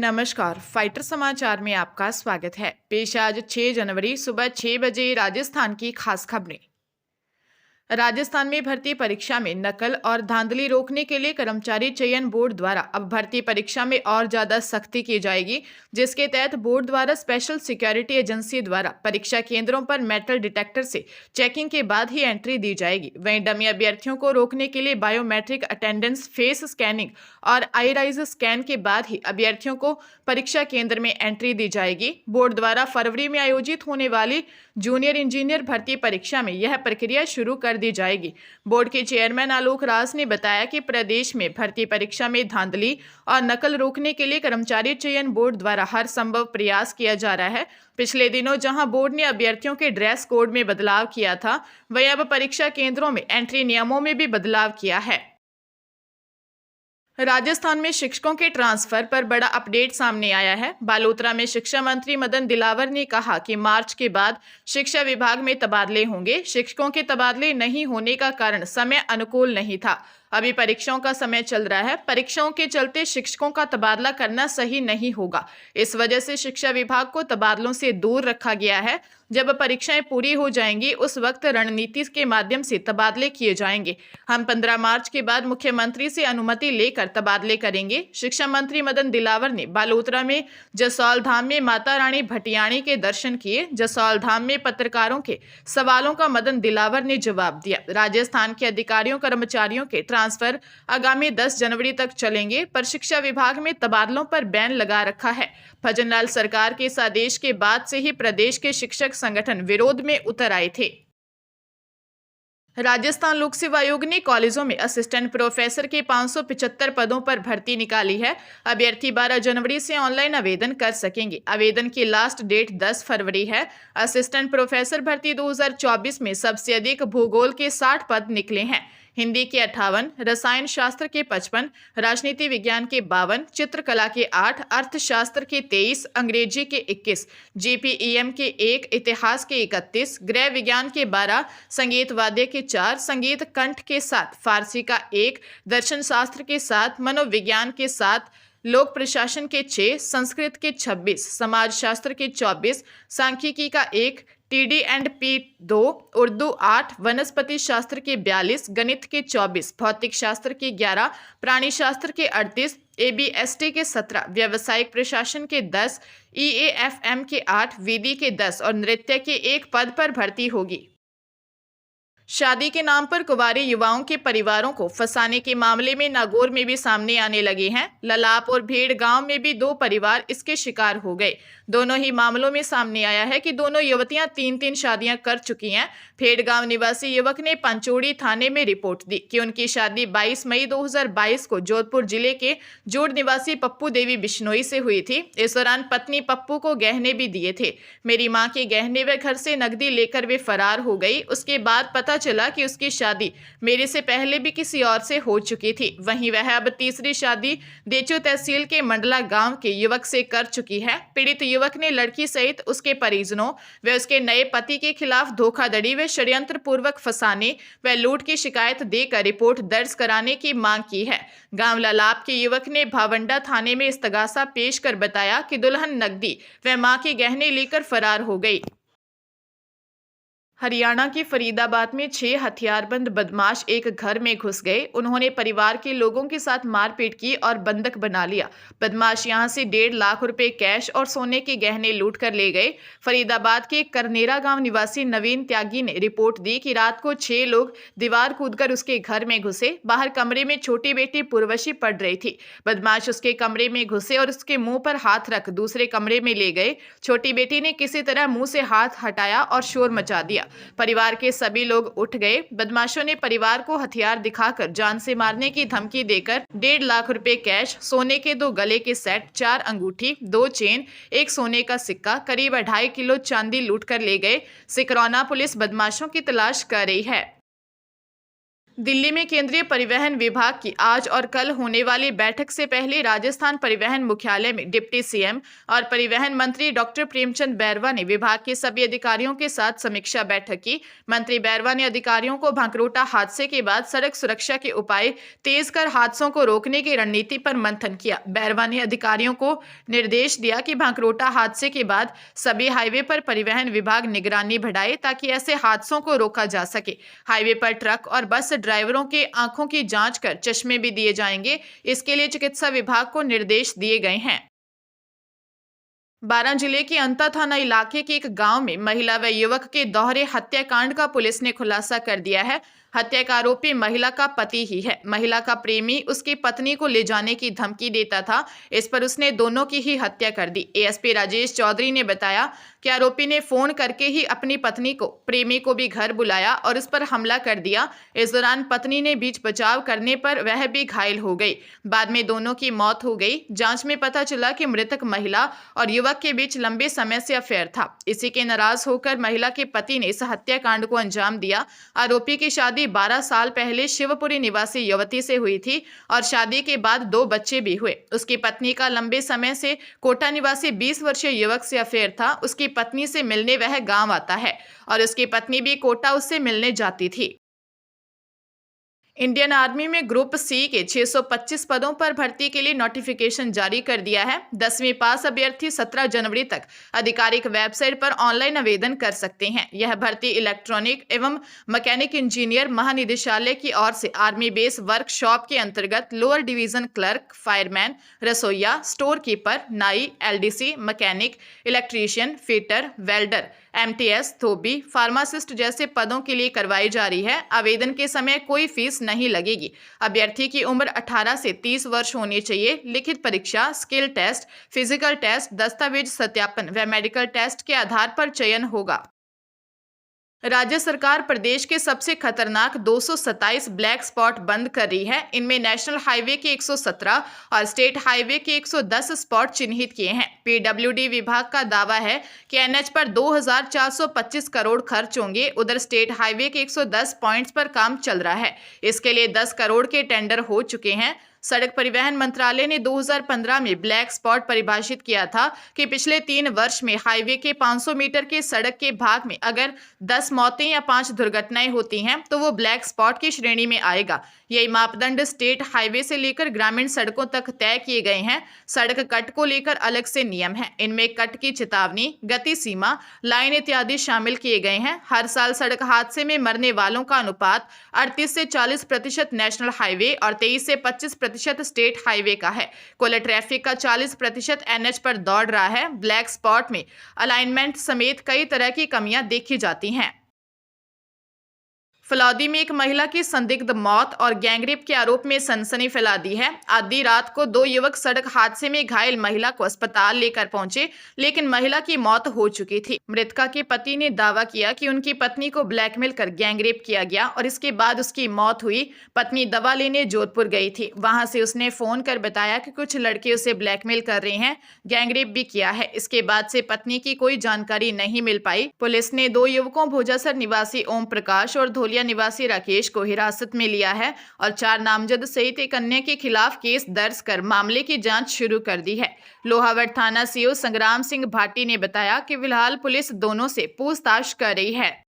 नमस्कार, फाइटर समाचार में आपका स्वागत है। पेश आज 6 जनवरी सुबह 6 बजे राजस्थान की खास खबरें। राजस्थान में भर्ती परीक्षा में नकल और धांधली रोकने के लिए कर्मचारी चयन बोर्ड द्वारा अब भर्ती परीक्षा में और ज्यादा सख्ती की जाएगी, जिसके तहत बोर्ड द्वारा स्पेशल सिक्योरिटी एजेंसी द्वारा परीक्षा केंद्रों पर मेटल डिटेक्टर से चेकिंग के बाद ही एंट्री दी जाएगी। वहीं डमी अभ्यर्थियों को रोकने के लिए बायोमेट्रिक अटेंडेंस, फेस स्कैनिंग और आईराइज स्कैन के बाद ही अभ्यर्थियों को परीक्षा केंद्र में एंट्री दी जाएगी। बोर्ड द्वारा फरवरी में आयोजित होने वाली जूनियर इंजीनियर भर्ती परीक्षा में यह प्रक्रिया शुरू कर दी जाएगी। बोर्ड के चेयरमैन आलोक राज ने बताया कि प्रदेश में भर्ती परीक्षा में धांधली और नकल रोकने के लिए कर्मचारी चयन बोर्ड द्वारा हर संभव प्रयास किया जा रहा है। पिछले दिनों जहां बोर्ड ने अभ्यर्थियों के ड्रेस कोड में बदलाव किया था, वहीं अब परीक्षा केंद्रों में एंट्री नियमों में भी बदलाव किया है। राजस्थान में शिक्षकों के ट्रांसफर पर बड़ा अपडेट सामने आया है। बालोतरा में शिक्षा मंत्री मदन दिलावर ने कहा कि मार्च के बाद शिक्षा विभाग में तबादले होंगे। शिक्षकों के तबादले नहीं होने का कारण समय अनुकूल नहीं था। अभी परीक्षाओं का समय चल रहा है। परीक्षाओं के चलते शिक्षकों का तबादला करना सही नहीं होगा। इस वजह से शिक्षा विभाग को तबादलों से दूर रखा गया है। जब परीक्षाएं पूरी हो जाएंगी, उस वक्त रणनीति के माध्यम से तबादले किए जाएंगे। हम 15 मार्च के बाद मुख्यमंत्री से अनुमति लेकर तबादले करेंगे। शिक्षा मंत्री मदन दिलावर ने बालोतरा में जसौल धाम में माता रानी भटियाणी के दर्शन किए। जसौल धाम में पत्रकारों के सवालों का मदन दिलावर ने जवाब दिया। राजस्थान के अधिकारियों कर्मचारियों के ट्रांसफर आगामी 10 जनवरी तक चलेंगे, पर शिक्षा विभाग में तबादलों पर बैन लगा रखा है। भजनलाल सरकार के इस आदेश के बाद से ही प्रदेश के शिक्षक संगठन विरोध में उतर आए थे। राजस्थान लोक सेवा आयोग ने कॉलेजों में असिस्टेंट प्रोफेसर के 575 पदों पर भर्ती निकाली है। अभ्यर्थी 12 जनवरी से ऑनलाइन आवेदन कर सकेंगे। आवेदन की लास्ट डेट 10 फरवरी है। असिस्टेंट प्रोफेसर भर्ती 2024 में सबसे अधिक भूगोल के 60 पद निकले हैं। हिंदी के 58, रसायन शास्त्र के 55, राजनीति विज्ञान के 52, चित्रकला के 8, अर्थशास्त्र के 23, अंग्रेजी के 21, जीपीईएम के 1, इतिहास के 31, गृह विज्ञान के 12, संगीत वाद्य के 4, संगीत कंठ के 7, फारसी का 1, दर्शन शास्त्र के 7, मनोविज्ञान के 7, लोक प्रशासन के 6, संस्कृत के 26, समाज शास्त्र के 24, सांख्यिकी का 1, TD&P 2, उर्दू 8, वनस्पति शास्त्र के 42, गणित के 24, भौतिक शास्त्र के 11, प्राणी शास्त्र के 38, ABST के 17, व्यावसायिक प्रशासन के 10, EAFM के 8, विधि के 10 और नृत्य के 1 पद पर भर्ती होगी। शादी के नाम पर कुंवारे युवाओं के परिवारों को फंसाने के मामले में नागौर में भी सामने आने लगे हैं। ललाप और भेड़ गांव में भी 2 परिवार इसके शिकार हो गए। दोनों ही मामलों में सामने आया है कि दोनों युवतियां 3-3 शादियां कर चुकी हैं। भेड़ गांव निवासी युवक ने पंचोड़ी थाने में रिपोर्ट दी कि उनकी शादी 22 मई 2022 को जोधपुर जिले के जोड़ निवासी पप्पू देवी बिश्नोई से हुई थी। इस दौरान पत्नी पप्पू को गहने भी दिए थे। मेरी मां के गहने व घर से नकदी लेकर वे फरार हो गई। उसके बाद पता चला कि उसकी शादी मेरे से पहले भी किसी और से हो चुकी थी। वहीं वह अब तीसरी शादी देचू तहसील के मंडला गांव के युवक से कर चुकी है। पीड़ित युवक ने लड़की सहित उसके परिजनों व उसके नए पति के खिलाफ धोखाधड़ी व षड्यंत्र पूर्वक फंसाने व लूट की शिकायत देकर रिपोर्ट दर्ज कराने की मांग की है। गांव ललाप के युवक ने भावंडा थाने में इस्तगासा पेश कर बताया कि दुल्हन नकदी व मां के गहने लेकर फरार हो गई। हरियाणा के फरीदाबाद में 6 हथियारबंद बदमाश एक घर में घुस गए। उन्होंने परिवार के लोगों के साथ मारपीट की और बंधक बना लिया। बदमाश यहां से 1.5 लाख रुपए कैश और सोने के गहने लूट कर ले गए। फरीदाबाद के करनेरा गांव निवासी नवीन त्यागी ने रिपोर्ट दी कि रात को 6 लोग दीवार कूदकर उसके घर में घुसे। बाहर कमरे में छोटी बेटी पुरवशी पड़ रही थी। बदमाश उसके कमरे में घुसे और उसके मुंह पर हाथ रख दूसरे कमरे में ले गए। छोटी बेटी ने किसी तरह मुंह से हाथ हटाया और शोर मचा दिया। परिवार के सभी लोग उठ गए। बदमाशों ने परिवार को हथियार दिखाकर जान से मारने की धमकी देकर 1.5 लाख रुपए कैश, सोने के 2 गले के सेट, 4 अंगूठी, 2 चेन, 1 सोने का सिक्का, करीब 2.5 किलो चांदी लूट कर ले गए। सिकरौना पुलिस बदमाशों की तलाश कर रही है। दिल्ली में केंद्रीय परिवहन विभाग की आज और कल होने वाली बैठक से पहले राजस्थान परिवहन मुख्यालय में डिप्टी सीएम और परिवहन मंत्री डॉक्टर प्रेमचंद बैरवा ने विभाग के सभी अधिकारियों के साथ समीक्षा बैठक की। मंत्री बैरवा ने अधिकारियों को भांकरोटा हादसे के बाद सड़क सुरक्षा के उपाय तेज कर हादसों को रोकने की रणनीति पर मंथन किया। बैरवा ने अधिकारियों को निर्देश दिया कि भांकरोटा हादसे के बाद सभी हाईवे पर परिवहन विभाग निगरानी बढ़ाए ताकि ऐसे हादसों को रोका जा सके। हाईवे पर ट्रक और बस ड्राइवरों के आंखों की जांच कर चश्मे भी दिए जाएंगे। इसके लिए चिकित्सा विभाग को निर्देश दिए गए हैं। बारां जिले के अंता थाना इलाके के एक गांव में महिला व युवक के दोहरे हत्याकांड का पुलिस ने खुलासा कर दिया है। हत्या का आरोपी महिला का पति ही है। महिला का प्रेमी उसकी पत्नी को ले जाने की धमकी देता था। इस पर उसने दोनों की ही हत्या कर दी। एएसपी राजेश चौधरी ने बताया कि आरोपी ने फोन करके ही अपनी पत्नी को, प्रेमी को भी घर बुलाया और उस पर हमला कर दिया। इस दौरान पत्नी ने बीच बचाव करने पर वह भी घायल हो गई। बाद में दोनों की मौत हो गई। जांच में पता चला कि मृतक महिला और युवक के बीच लंबे समय से अफेयर था। इसी के नाराज होकर महिला के पति ने इस हत्याकांड को अंजाम दिया। आरोपी की शादी 12 साल पहले शिवपुरी निवासी युवती से हुई थी और शादी के बाद 2 बच्चे भी हुए। उसकी पत्नी का लंबे समय से कोटा निवासी 20 वर्षीय युवक से अफेयर था। उसकी पत्नी से मिलने वह गांव आता है और उसकी पत्नी भी कोटा उससे मिलने जाती थी। इंडियन आर्मी में ग्रुप सी के 625 पदों पर भर्ती के लिए नोटिफिकेशन जारी कर दिया है। 10वीं पास अभ्यर्थी 17 जनवरी तक आधिकारिक वेबसाइट पर ऑनलाइन आवेदन कर सकते हैं। यह भर्ती इलेक्ट्रॉनिक एवं मैकेनिक इंजीनियर महानिदेशालय की ओर से आर्मी बेस वर्कशॉप के अंतर्गत लोअर डिवीजन क्लर्क, फायरमैन, रसोईया, स्टोर कीपर, नाई, LDC, mechanic, electrician, fitter, welder, MTS, धोबी, फार्मासिस्ट जैसे पदों के लिए करवाई जा रही है। आवेदन के समय कोई फीस नहीं लगेगी। अभ्यर्थी की उम्र 18 से 30 वर्ष होनी चाहिए। लिखित परीक्षा, स्किल टेस्ट, फिजिकल टेस्ट, दस्तावेज सत्यापन व मेडिकल टेस्ट के आधार पर चयन होगा। राज्य सरकार प्रदेश के सबसे खतरनाक 227 ब्लैक स्पॉट बंद कर रही है। इनमें नेशनल हाईवे के 117 और स्टेट हाईवे के 110 स्पॉट चिन्हित किए हैं। पीडब्ल्यूडी विभाग का दावा है कि एनएच पर 2425 करोड़ खर्च होंगे। उधर स्टेट हाईवे के 110 पॉइंट्स पर काम चल रहा है। इसके लिए 10 करोड़ के टेंडर हो चुके हैं। सड़क परिवहन मंत्रालय ने 2015 में ब्लैक स्पॉट परिभाषित किया था कि पिछले 3 वर्ष में हाईवे के 500 मीटर के सड़क के भाग में अगर 10 मौतें या 5 दुर्घटनाएं होती हैं तो वो ब्लैक स्पॉट की श्रेणी में आएगा। यही मापदंड स्टेट हाईवे से लेकर ग्रामीण सड़कों तक तय किए गए हैं। सड़क कट को लेकर अलग से नियम है। इनमें कट की चेतावनी, गति सीमा, लाइन इत्यादि शामिल किए गए हैं। हर साल सड़क हादसे में मरने वालों का अनुपात 38 से 40% नेशनल हाईवे और 23 से 25% स्टेट हाईवे का है। कुल ट्रैफिक का 40% एनएच पर दौड़ रहा है। ब्लैक स्पॉट में अलाइनमेंट समेत कई तरह की कमियां देखी जाती हैं। फलौदी में एक महिला की संदिग्ध मौत और गैंगरेप के आरोप में सनसनी फैला दी है। आधी रात को 2 युवक सड़क हादसे में घायल महिला को अस्पताल लेकर पहुंचे, लेकिन महिला की मौत हो चुकी थी। मृतका के पति ने दावा किया कि उनकी पत्नी को ब्लैकमेल कर गैंगरेप किया गया और इसके बाद उसकी मौत हुई। पत्नी दवा लेने जोधपुर गई थी। वहां से उसने फोन कर बताया कि कुछ लड़के उसे ब्लैकमेल कर रहे हैं, गैंगरेप भी किया है। इसके बाद से पत्नी की कोई जानकारी नहीं मिल पाई। पुलिस ने 2 युवकों भोजासर निवासी ओम प्रकाश और धोलिया निवासी राकेश को हिरासत में लिया है और 4 नामजद सहित एक अन्य के खिलाफ केस दर्ज कर मामले की जांच शुरू कर दी है। लोहावट थाना सीओ संग्राम सिंह भाटी ने बताया कि फिलहाल पुलिस दोनों से पूछताछ कर रही है।